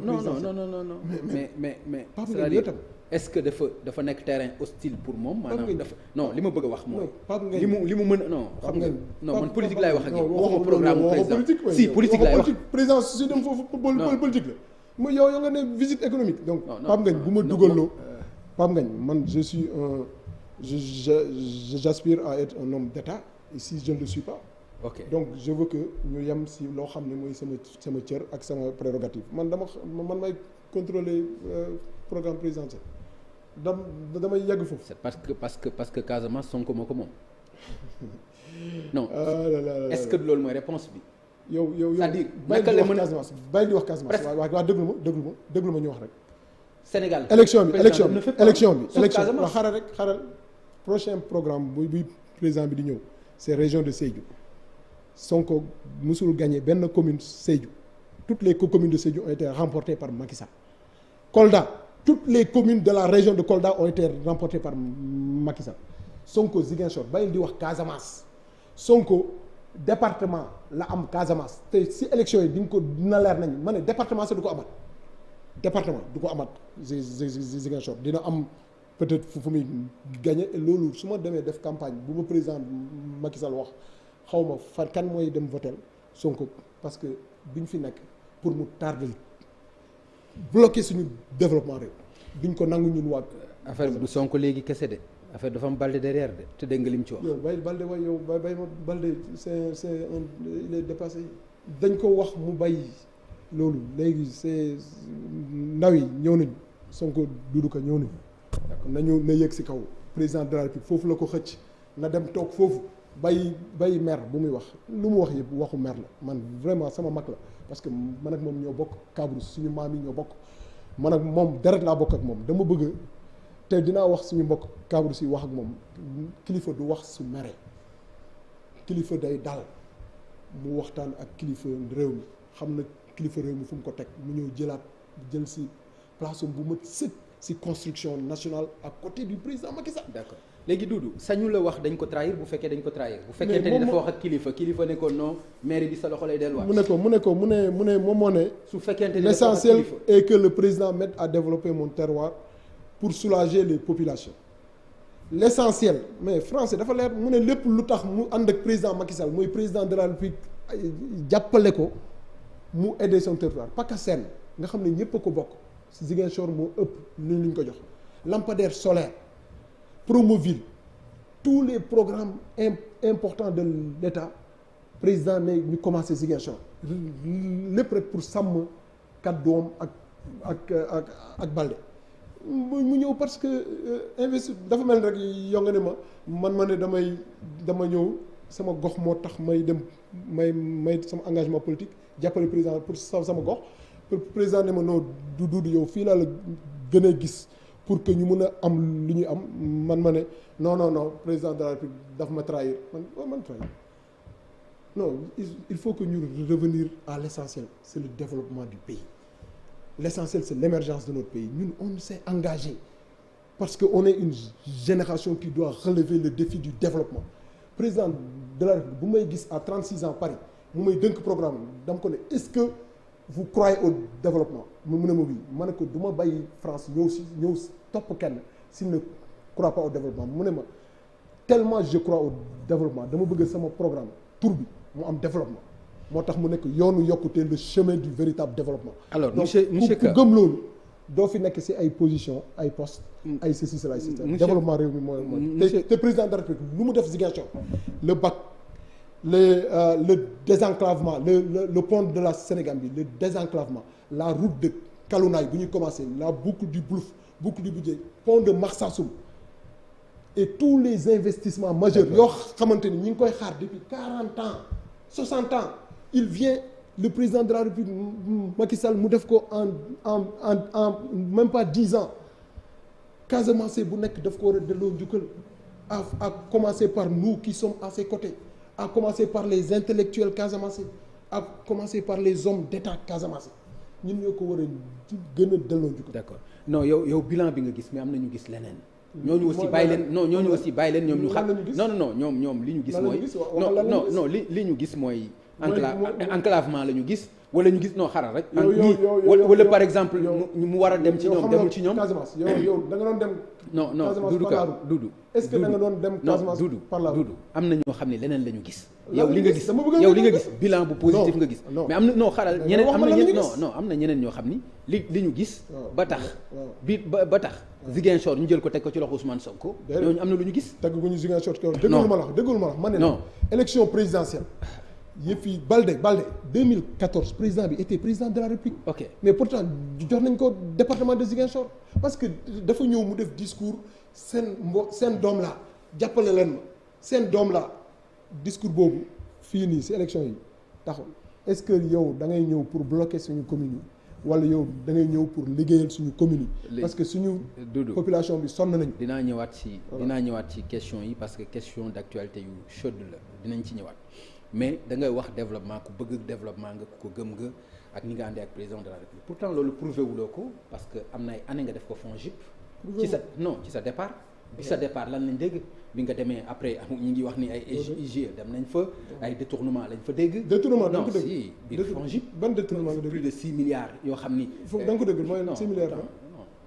présidentielle. non mais Pape c'est-à-dire Ngagne tam est-ce que dafa nekk terrain hostile pour moom maanaam dafa non li ma bëgg a wax mooy Pape Ngagne li mu mën a non xam nga non man politique laay wax ak yow waxuma waxuma programme président si politique laay wax président su dem foofu politique la mu yow nga ne visite économique donc Pape Ngagne bu ma dugaloo Pape Ngagne man je suis j'aspire à être un homme d'État et si je ne le suis pas ok donc je veux que ñu yem si loo xam ne mooy sama cër ak sama prérogative man man may contrôler programme présidentiel damay yàgg foofu. c'est parce que Casamance Sonko moo ko moom non est-ce que loolu mooy réponse bi. yow c'est-à-dire bàyyi di wax Casamance waa déglu ma ñu wax rek. Sénégal élection bi waaw xaaral prochain programme buy président bi di ñëw c'est région de Sédhiou Sonko musul gagné benn commune Sédhiou toutes les communes de Sédhiou ont été remportées par Macky Sall. Kolda toutes les communes de la région de Kolda ont été remportées par Macky Sall. Sonko Ziguinchor bàyyi di wax Casamance Sonko département la am Casamance te si élection yi dina leer nañ ma ne département sax du ko amat Ziguinchor dina am peut-être fu muy gagné loolu su ma demee def campagne bu ma président Macky Sall wax xaw ma fan kan mooy dem votel Sonko parce que duñ fi nekk pour mu tardel bloquer suñu développement réew duñ ko nangu ñun waa. affaire bi du Sonko léegi kese de affaire dafa am Balde derrière de te dégg nga lim ci wax. yow bay Balde waay yow bay ma Balde il est dépassé dañ ko wax mu bay loolu léegi c'est ndaw yi ñëw nañu Sonko Doudou Ka ñëw nañu na yëg si kaw président de la République foofu la ko xëcc na dem toog foofu bay mer bu muy wax lu mu wax yëpp waxu mer la man vraiment sama mag la parce que man ak moom ñoo bokk Kabrousse suñu maam yi ñoo bokk man ak moom deret laa bokk ak moom dama bëgg te dinaa wax suñu mbokk Kabrousse yi wax ak moom kilifa du wax su mere kilifa day dal mu waxtaan ak kilifa réew mi xam na kilifa réew mi fu mu ko teg mu ñëw jël si place bu mat sëkk si construction nationale à côté du président Macky Sall. d'accord léegi Doudou sañu la wax dañ ko trahir bu fekkee dañ ko trahir. bu fekkente ni dafa wax ak kilifa ne ko non mairie bi sa loxo lay delluwaat. mu ne moom moo ne. su fekkente ni l'essentiel est que le président m'aide à développer mon terroir pour soulager les populations. L'essentiel mais français dafa leer mu ne lépp lu tax mu ànd ak président Macky Sall mooy président de la République jàppale ko mu aider son territoire PACASEN nga xam ne ñëpp a ko bokk Ziguinchor moo ëpp lu ñu ko jox lampadaire solaire Promoville tous les programmes importants de l'État président ne ñu commencé Ziguinchor lépp rek pour sàmm kàddoom ak Balde mu ñëw parce que investi dafa mel rek yoo nga ne ma ne dama ñëw sama gox moo tax may dem may sama engagement politique jàppale président pour sama gox président ne ma non du yow fii laa la gën a gis pour que ñu mën a am lu ñu am ma ne non président de la République daf ma trahir man trahir non il faut que ñu revenir à l'essentiel c'est le développement du pays. L'essentiel c'est l'émergence de notre pays ñun on s'est engagé parce que on est une génération qui doit relever le défi du développement président de la République bu may gis à 36 ans Paris mu may dënk programme dama ko ne est-ce que vous croyez au développement mu ne ma oui ma ne ko du ma bàyyi France ñëw topp kenn s'il ne croit pas au développement mu ne ma tellement je crois au développement dama bëgg sama programme tur bi mu am développement moo tax mu nekk yoonu yokkute le chemin du véritable développement. alors monsieur Ka gëm loolu doo fi nekk ci ay position ay poste ay ceci cela développement réew mi mooy te président de la République lu mu def Ziguinchor le bac le désenclavement le pont de la Sénégambie le désenclavement la route de Kalounaye bu ñuy commencer la boucle du Boulouf boucle du Budjé pont de Marsassoum et tous les investissements majeurs yoo xamante ni ñi ngi koy xaar depuis 40 ans 60 ans il vient le président de la République Macky Sall mu def ko en même pas 10 ans Casamance bu nekk daf ko war a delloo njukkal à commencer par nous qui sommes à ses côtés à commencer par les intellectuels Casamance à commencer par les hommes d'État Casamance ñun ñoo ko war a gën a delloo njukkal. d'accord non yow bilan bi nga gis mais am na ñu gis leneen. ñooñu aussi bàyyi leen ñooñu aussi bàyyi leen ñoom ñu xam non ñoom li ñu gis mooy non li ñu gis mooy enclavement la ñu gis wala ñu gis non xaral rek. wala par exemple mu war a dem ci ñoom demul ci ñoom. Casamance yow da nga doon dem. non Doudou est-ce que da nga doon dem Casamance par la Doudou am na ñoo xam ne leneen la ñu gis. yow li nga gis bilan bu positif nga gis. mais am na non xaral ñeneen am na ñeneen ñoo xam ni li ñu gis. ba tax ba tax. Ziguinchor ñu jël ko teg ko ci loxo Ousmane Sonko. ñooñu am na lu ñu gis. tegguñu Ziguinchor ci kaw déggul ma la wax man ne non élection présidentielle yëpp yi Balde 2014 président bi était président de la République. ok mais pourtant jox nañ ko département de Ziguinchor parce que dafa ñëw mu def discours seen doom la jàppale leen ma seen doom la discours boobu fii nii si élection yi taxul est-ce que yow da ngay ñëw pour bloquer suñu commune yi wala yow da ngay ñëw pour liggéeyal suñu commune yi. parce que suñu population bi sonn nañu. dinaa ñëwaat ci question yi parce que question d'actualité yu chaude la dinañ ci ñëwaat mais da ngay wax développement ku bëgg développement nga ku ko gëm nga ak ni nga àndee ak président de la République pourtant loolu prouvé wuloo ko parce que am na ay année nga def ko FONGIP. ci sa départ. bi sa départ lan lañ dégg bi nga demee après ñu ngi wax ni ay IGE dem nañ fa ay détournement lañ fa dégg. détournement da nga ko dégg non si biir FONGIP. ban détournement nga dégg plus de 6 milliards yoo xam ni. foofu da nga ko dégg mooy 6 milliards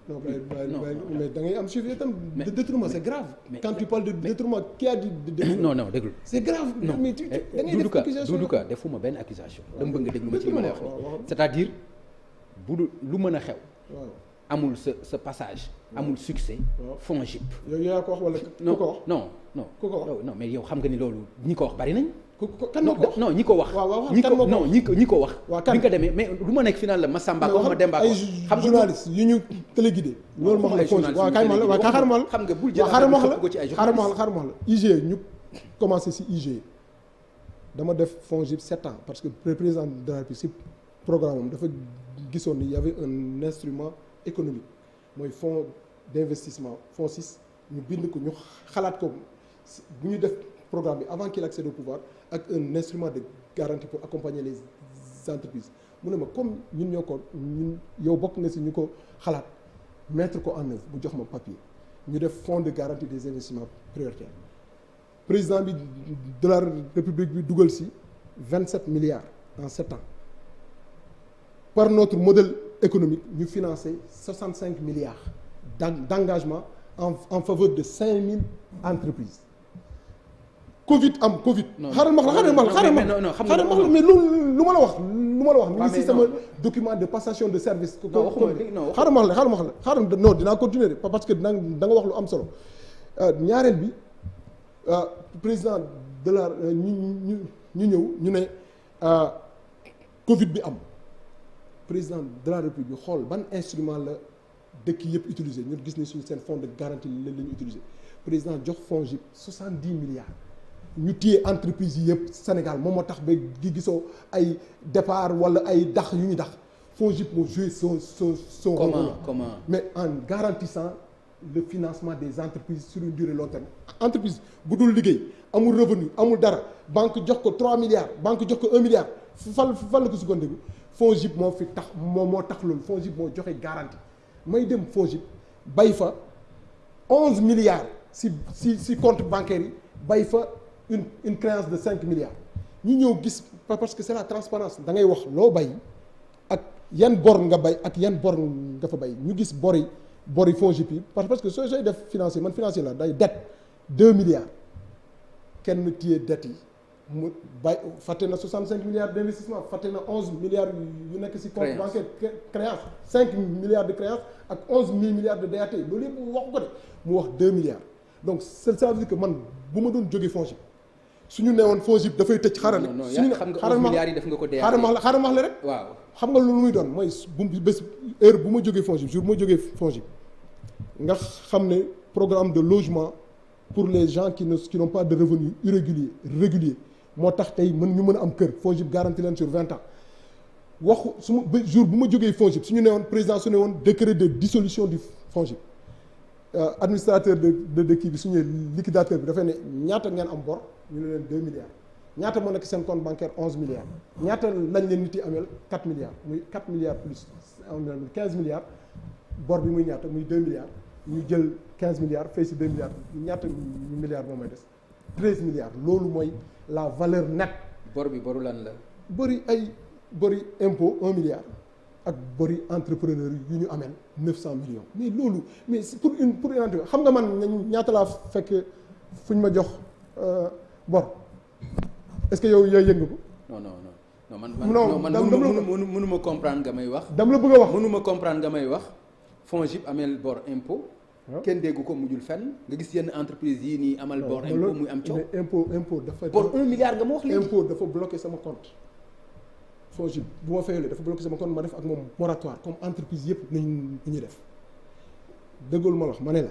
non mais da ngay am suivi itam. de détournement c'est grave. quand tu parles de détournement qui a dit de non déglu. c'est grave. non mais da ngay def accusation Doudou Ka defuma benn accusation. dama bëgg nga déglu ma ci li ma lay wax c'est-à-dire bu lu mën a xew. amul sa passage. amul succès. FONGIP. yow yaa ko wax wala ku ko wax. non ku ko wax non mais yow xam nga ni loolu ñi ko wax bari nañ. kan moo ko wax non ñi ko wax. ñi ko wax. bi nga demee mais du ma nekk final la Massamba ko ma Demba ko. ay journalistes yu ñu téléguidé. loolu moo xam ne waaw kaay ma la waaw xaaral ma la. xam nga bul jël ko ci ay xaaral ma la IGE ñu commencé si IGE dama def FONGIP 7 ans parce que le président de la République si programme am dafa gisoon ni y avait un instrument économique mooy fonds d'investissement fonds 6 ñu bind ko ñu xalaat ko bu ñu def programme bi avant qu'il accède au pouvoir ak un instrument de garantie pour accompagner les entreprises mu ne ma comme ñun yow bokk nga si ñu ko xalaat mettre ko en œuvre bu jox ma papier ñu def fonds de garantie des investissements prioritaires président bi de la République bi dugal si 27 milliards en 7 ans par notre modèle économique ñu financer 65 milliards d'engagement en faveur de 5000 entreprises. Covid. xaaral ma la mais lu ma la wax. mi ngi si sama document de passation de service. xaaral ma la non dinaa continuer parce que da nga wax lu am solo ñaareel bi président de la ñu ñëw ñu ne Covid bi am. président de la République bi xool ban instrument la dëkk yëpp utiliser ñu gis ni suñu seen fonds de garantie la ñu utiliser président jox FONGIP 70 milliards ñu téye entreprise yi yëpp Sénégal moom moo tax ba gi gisoo ay départ wala ay dax yu ñu dax FONGIP moo joué son comment mais en garantissant le financement des entreprises sur une durée long terme entreprise bu dul liggéey amul revenu amul dara banque jox ko 3 milliards banque jox ko 1 milliard fan la ko sukkandiku FONGIP moo fi tax moo tax loolu FONGIP moo joxe garantie may dem FONGIP bay fa 11 milliards si compte bancaire yi bay fa une créance de 5 milliards ñu ñëw gis parce que c'est la transparence da ngay wax loo bay ak yan bor nga bay ak yan bor nga fa bay ñu gis bori FONGIP yi parce que sooy def financier man financier la day dette 2 milliards kenn téye dette yi mu bay fàtte na 65 milliards d'investissement fàtte na 11 milliards yu nekk ci compte bancaire créance 5 milliards de créance ak 11 milliards de DAT loolu yëpp wax ko de mu wax 2 milliards donc ça veut dire que man bu ma doon jógee FONGIP suñu neewoon FONGIP dafay tëj xaaral suñu xam nga 11 milliards yi def nga ko DAT xaaral ma la rek waaw xam nga lu muy doon mooy bés heure bu ma jógee FONGIP jour bu ma jógee FONGIP nga xam ne programme de logement pour les gens qui n'ont pas de revenus réguliers moo tax tey ñu mën a am kër FONGIP garanti leen sur 20 ans waxu su ma jour bu ma jógee FONGIP su ñu ne woon président su ne woon décret de dissolution du FONGIP administrateur de kii bi suñu liquidateur bi dafay ne ñaata ngeen am bor ñu ne leen 2 milliards ñaata moo nekk seen compte bancaire 11 milliards ñaata lañ leen nit yi ameel 4 milliards muy 4 milliards plus 15 milliards bor bi muy ñaata muy 2 milliards ñu jël 15 milliards fay si 2 milliards ñaata milliards moo may des 13 milliards loolu mooy la valeur nette. bor bi boru lan la. bëri impôt 1 milliard ak bëri entrepreneur yu ñu ameel 900 millions mais loolu mais pour une entreprise xam nga man ñaata laa fekk fu ñu ma jox bor est-ce que yow yëngu ko. non mënuma comprendre nga may wax. dama la bëgg a wax mënuma comprendre nga may wax FONGIP ameel bor impôt. kenn déggu ko mujjul fenn nga gis yenn entreprise yii nii amal bor impôt muy am coow. impôt dafa. bor 1 milliard nga ma wax léegi. impôt dafa bloqué sama compte. FONGIP bu ma fayalee dafa bloqué sama compte ma def ak moom moratoire comme entreprise yëpp nañu ñuy def dëggal ma wax ma ne la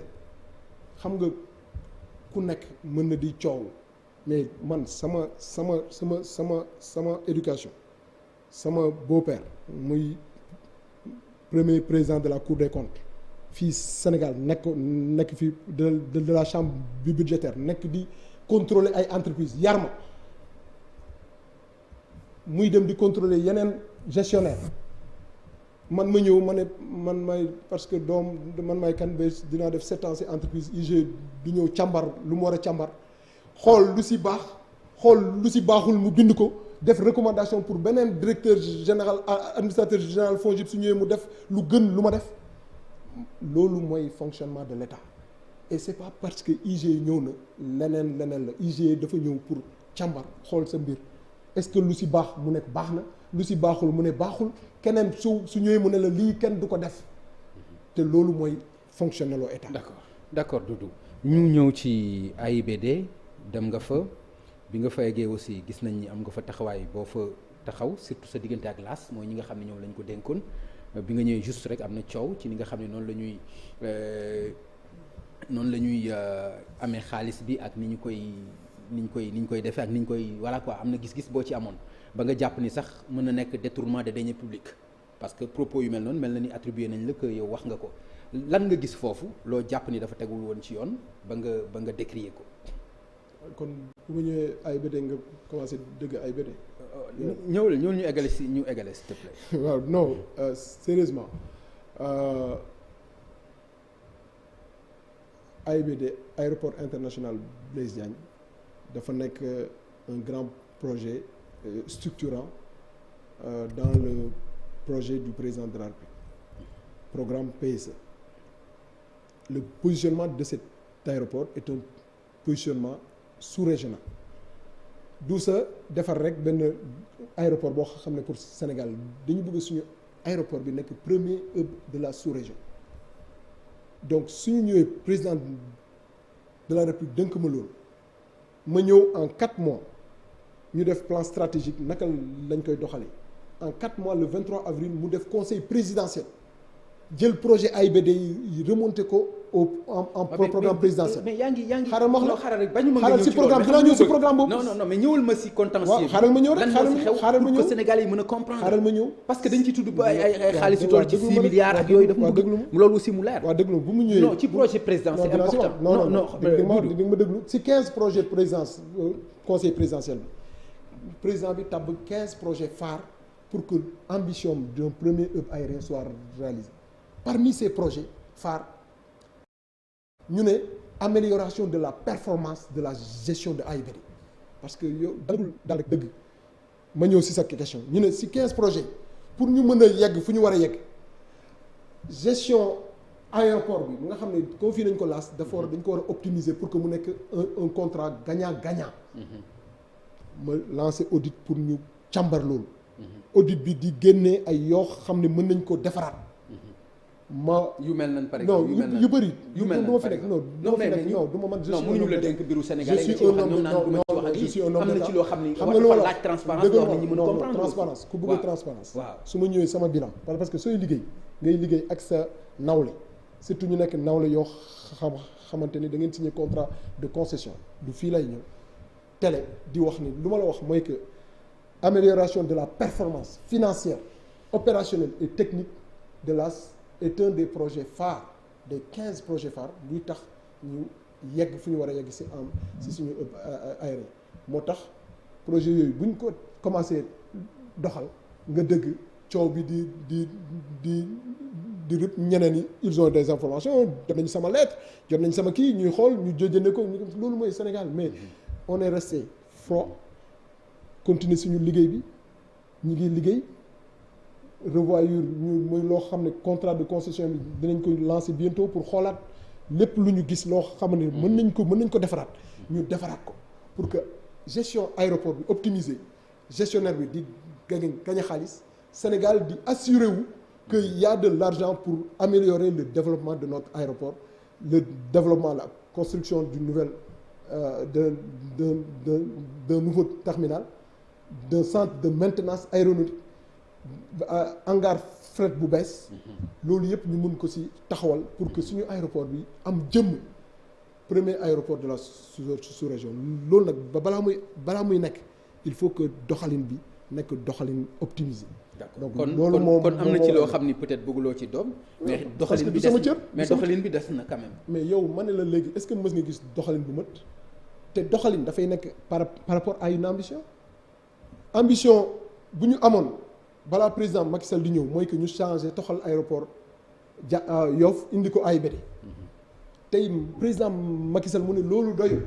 xam nga ku nekk mën na di coow mais man sama éducation sama beau-père muy premier président de la Cour des comptes fii Sénégal nekk fii de la chambre budgétaire nekk di contrôler ay entreprises yar ma muy dem di contrôler yeneen gestionnaire man ma ñëw ma ne man may parce que man may kan ba dinaa def 7 ans ci entreprise IG du ñëw càmbar lu mu war a càmbar xool lu ci baax xool lu ci baaxul mu bind ko def recommandation pour beneen directeur général administrateur général FONGIP su ñëwee mu def lu gën lu ma def loolu mooy fonctionnement de l'État et c'est pas parce que IG ñëw na leneen la IG dafa ñëw pour càmbar xool sa mbir est-ce que lu ci baax mu nekk baax na lu ci baaxul mu ne baaxul keneen su ñëwee mu ne la lii kenn du ko def te loolu mooy fonctionner loo État. d'accord Doudou ñu ñëw ci AIBD dem nga fa bi nga fa eggee aussi gis nañ ni am nga fa taxawaay boo fa taxaw surtout sa diggante ak LAS mooy ñi nga xam ne ñoom lañ ko dénkoon bi nga ñëwee juste rek am na coow ci ni nga xam ne noonu la ñuy amee xaalis bi ak ni ñu koy defee ak ni ñu koy voilà quoi am na gis-gis boo ci amoon ba nga jàpp ni sax mën na nekk détournement de deniers publics parce que propos yu mel noonu mel na ni attribué nañ la que yow wax nga ko lan nga gis foofu loo jàpp ni dafa tegul woon ci yoon ba nga décrier ko. kon bu ma ñëwee AIBD nga commencé dëgg AIBD. ñëwul ñu eggale s'il te plaît. waaw non sérieusement AIBD aéroport international Blaise Diagne dafa nekk un grand projet structurant dans le projet du président de la République programme PSE. Le positionnement de cet aéroport est un positionnement sous-régional du sa defar rek benn aéroport boo xam ne pour Sénégal dañu bëgg suñu aéroport bi nekk premier hub de la sous-région donc suñu ñëwee président de la République dënk ma loolu ma ñëw en 4 mois ñu def plan stratégique naka lañ koy doxalee en 4 mois le 23 avril mu def conseil présidentiel jël projet AIBD yi remonté ko en programme présidentiel. mais yaa ngi xaaral ma wax la xaaral rek bañu ma nga ñëw si programme dinaa ñëw si programme boobu. non mais ñëwul ma si contentieux. waaw xaaral ma ñëw rek xaaral ma ñëw pour que Sénégalais yi mën a comprendre. xaaral ma ñëw parce que dañ ci tudd ba ay xaalis yu toll ci 6 milliards ak yooyu dafa mu déglu loolu aussi mu leer. waaw déglu bu mu ñëwee non ci projet présidentiel c'est important. non di nga ma déglu si 15 projets présidence conseil présidentiel bi président bi tabb 15 projets phares pour que ambition d'un premier hub aérien soit réalisée. Parmi ces projets phares ñu ne amélioration de la performance de la gestion de AIBD parce que yow daal rek dëgg ma ñëw si sa question ñu ne si 15 projets pour ñu mën a yegg fu ñu war a yegg gestion aéroport bi nga xam ne confié nañ ko LAS dafa dañ ko war a optimiser pour que mu nekk un contrat gagnant-gagnant. ma lancé audit pour ñu càmbar loolu. audit bi di génnee ay yoo xam ne mën nañ ko defaraat. yu mel nan par exemple non yu bëri. yu mel nan par exemple du ma man. non mënuñu la dénk biiru Sénégalais nga ci wax ak ñoom naan du ma ci wax ak lii am na ci loo xam ni xam nga loolu laaj transparence loo xam ni ñu mën comprendre transparence ku bëgg transparence waaw su ma ñëwee sama bilan parce que sooy liggéey ngay liggéey ak sa nawle surtout ñu nekk nawle yoo xamante ni da ngeen signé contrat de concession du fii lay ñëw télé di wax ni lu ma la wax mooy que amélioration de la performance financière opérationnelle et technique de l'AS est un des projets phares des 15 projets phares luy tax ñu yegg fu ñu war a yegg si suñu aérien moo tax projet yooyu bu ñu ko commencé doxal nga dëgg coow bi di ñeneen yi ils ont des informations jot nañ sama lettre jot nañ sama kii ñuy xool ñu jëjëne ko loolu mooy Sénégal mais on est resté froid continuer suñu liggéey bi ñi ngi liggéey revoyure ñu mooy loo xam ne contrat de concession bi dinañ ko lancer bientôt pour xoolaat lépp lu ñu gis loo xam ne mën nañ ko defaraat ñu defaraat ko pour que gestion aéroport bi optimisé gestionnaire bi di gañ xaalis Sénégal di assuré wu que y a de l'argent pour améliorer le développement de notre aéroport le développement la construction d'une nouvelle d'un nouveau terminal d'un centre de maintenance aéronautique hangar fret bu bees loolu yëpp ñu mun ko ci taxawal pour que suñu aéroport bi am jëmm premier aéroport de la sous-région loolu nag balaa muy nekk il faut que doxalin bi nekk doxalin optimisé. d'accord kon loolu moom kon am na ci loo xam ni peut-être bëgguloo ci doom. mais doxalin bi des mais doxalin bi des na quand même. mais yow ma ne la léegi est-ce que mës nga gis doxalin bu mët te doxalin dafay nekk par rapport à une ambition bu ñu amoon balaa président Macky Sall di ñëw mooy que ñu changé toxal aéroport Yoff indi ko AIBD tey président Macky Sall mu ne loolu doyul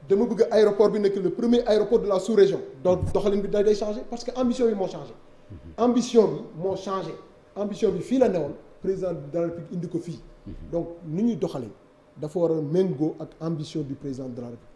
dama bëgg aéroport bi nekk le premier aéroport de la sous-région donc doxalin bi day changé parce que ambition bi moo changé ambition bi fii la newoon président de la République indi ko fii donc ni ñuy doxalee dafa war a méngoo ak ambition du président de la République